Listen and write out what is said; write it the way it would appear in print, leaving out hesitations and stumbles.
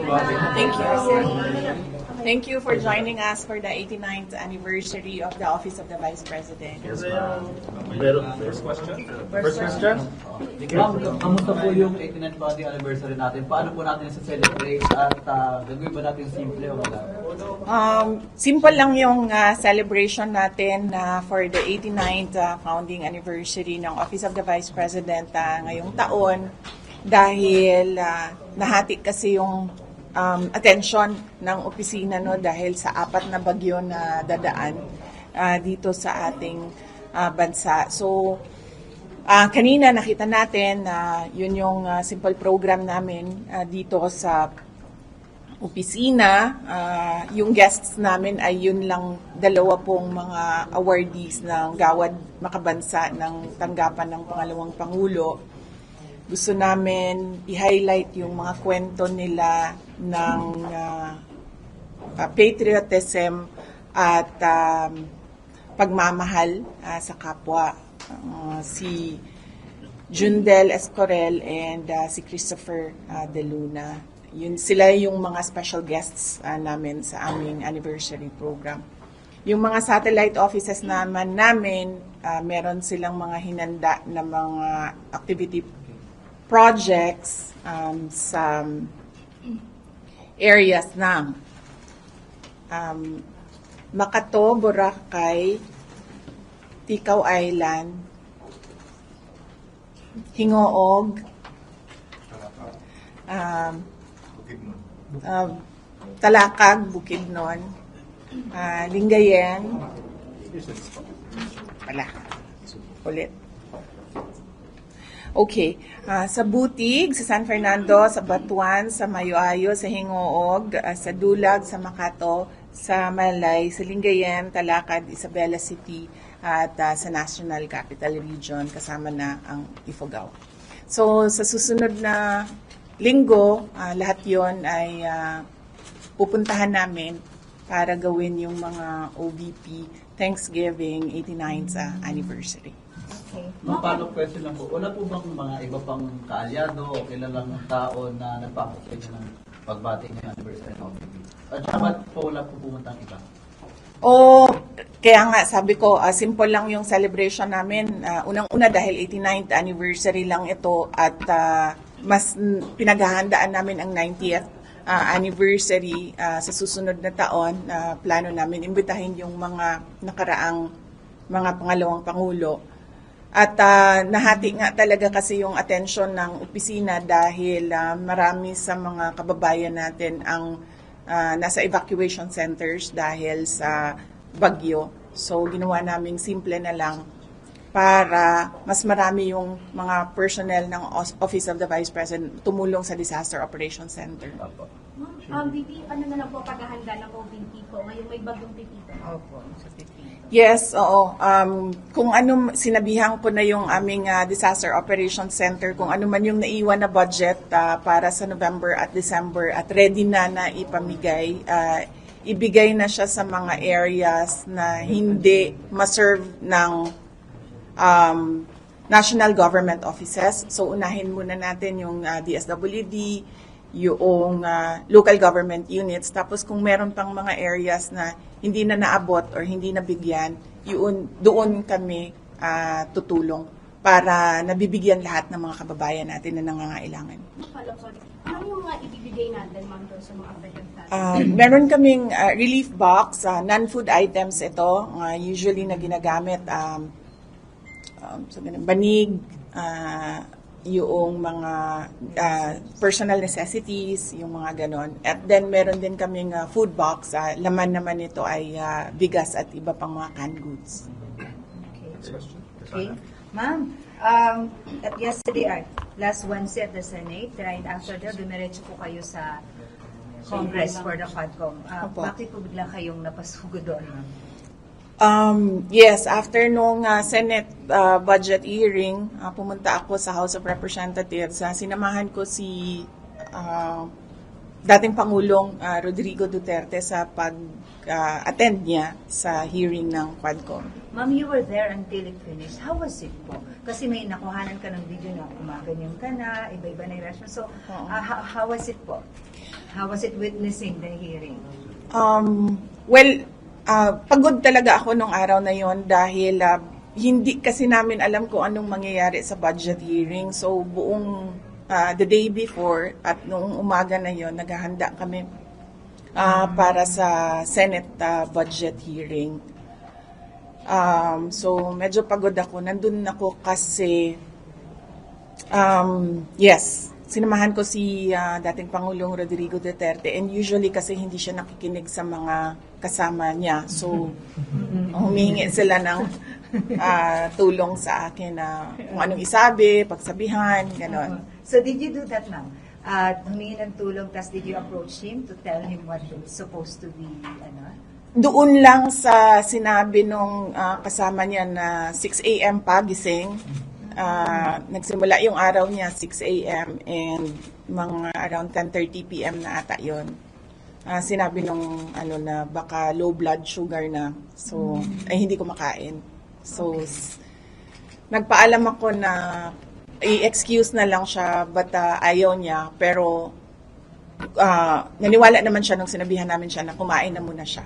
Thank you. Thank you for joining us for the 89th anniversary of the Office of the Vice President. Yes, ma'am. First question? Ma'am, kamusta po yung 89th founding anniversary natin? Paano po natin sa-celebrate at gagawin ba natin simple o wala? Simple lang yung celebration natin for the 89th founding anniversary ng Office of the Vice President ngayong taon dahil nahati kasi yung attention ng opisina dahil sa 4 na bagyo na dadaan dito sa ating bansa. So, kanina nakita natin na yun yung simple program namin dito sa opisina. Yung guests namin ay yun lang 2 pong mga awardees ng Gawad Makabansa ng tanggapan ng Pangalawang Pangulo. Gusto namin i-highlight yung mga kwento nila ng patriotism at pagmamahal sa kapwa. Si Jundel Escorel and si Christopher De Luna. Sila yung mga special guests namin sa aming anniversary program. Yung mga satellite offices naman namin, meron silang mga hinanda na mga activity projects sa areas ng Makato, Boracay, Tikaw Island, Hingoog, Talakag, Bukidnon, Lingayen, ulit. Okay. Sa Butig, sa San Fernando, sa Batuan, sa Mayoayo, sa Hingoog, sa Dulag, sa Makato, sa Malay, sa Lingayen, Talakad, Isabela City, at sa National Capital Region, kasama na ang Ifugao. So, sa susunod na linggo, lahat yon ay pupuntahan namin para gawin yung mga OVP Thanksgiving 89th anniversary. Okay. Paano question lang po? Wala po bang mga iba pang kaalyado o kilalang tao na nagpapakita ng pagbati ng anniversary ng OVP? At dapat po wala po pumunta ang iba? Kaya nga sabi ko, simple lang yung celebration namin. Unang-una dahil 89th anniversary lang ito at mas pinaghahandaan namin ang 90th anniversary sa susunod na taon. Plano namin imbitahin yung mga nakaraang mga pangalawang pangulo. At nahati nga talaga kasi yung attention ng opisina dahil marami sa mga kababayan natin ang nasa evacuation centers dahil sa bagyo. So ginawa naming simple na lang para mas marami yung mga personnel ng Office of the Vice President tumulong sa Disaster Operations Center. VP, ano na lang po paghahanda ng OVP po? Ngayon may bagyong Pipito. Opo, sa Pipito. Yes, oo. Kung ano, sinabihan ko na yung aming Disaster Operations Center, kung ano man yung naiwan na budget para sa November at December at ready na ipamigay, ibigay na siya sa mga areas na hindi maserve ng national government offices. So unahin muna natin yung DSWD, yung local government units. Tapos kung meron pang mga areas na hindi na naabot or hindi nabigyan, doon kami tutulong para nabibigyan lahat ng mga kababayan natin na nangangailangan. Ano yung mga ibibigay natin, ma'am, sa mga affected meron kaming relief box, non-food items ito, usually na ginagamit, banig, yung mga personal necessities, yung mga ganon. At then meron din kaming food box, laman naman ito ay bigas at iba pang mga canned goods. Okay. Ma'am, yesterday, last Wednesday at the Senate, right after that, dumiretso po kayo sa Congress for the FADCOM. Bakit po bigla kayong napasugo doon, ma'am? Yes, after nung Senate budget hearing, pumunta ako sa House of Representatives. Sinamahan ko si dating Pangulong Rodrigo Duterte sa pag-attend niya sa hearing ng Quadcom. Ma'am, you were there until it finished. How was it po? Kasi may nakuhanan ka ng video na kumaganyan ka na, iba-iba na yung reaction. So, how was it po? How was it witnessing the hearing? Well, pagod talaga ako nung araw na yon dahil hindi kasi namin alam kung anong mangyayari sa budget hearing. So buong the day before at noong umaga na yon naghahanda kami para sa Senate budget hearing. So medyo pagod ako. Nandun ako kasi yes, sinamahan ko si dating Pangulong Rodrigo Duterte, and usually kasi hindi siya nakikinig sa mga kasama niya. So, humingi sila ng tulong sa akin na kung anong isabi, pagsabihan, gano'n. So did you do that, ma'am? Humingi ng tulong, tas did you approach him to tell him what is supposed to be, Doon lang sa sinabi nung kasama niya na 6 a.m. pagising, nagsimula yung araw niya 6 a.m. and mga around 10:30 p.m. na ata yun. Sinabi nung na baka low blood sugar na. So, ay hindi ko makain. So, nagpaalam ako na i-excuse na lang siya but ayaw niya. Pero, naniwala naman siya nung sinabihan namin siya na kumain na muna siya.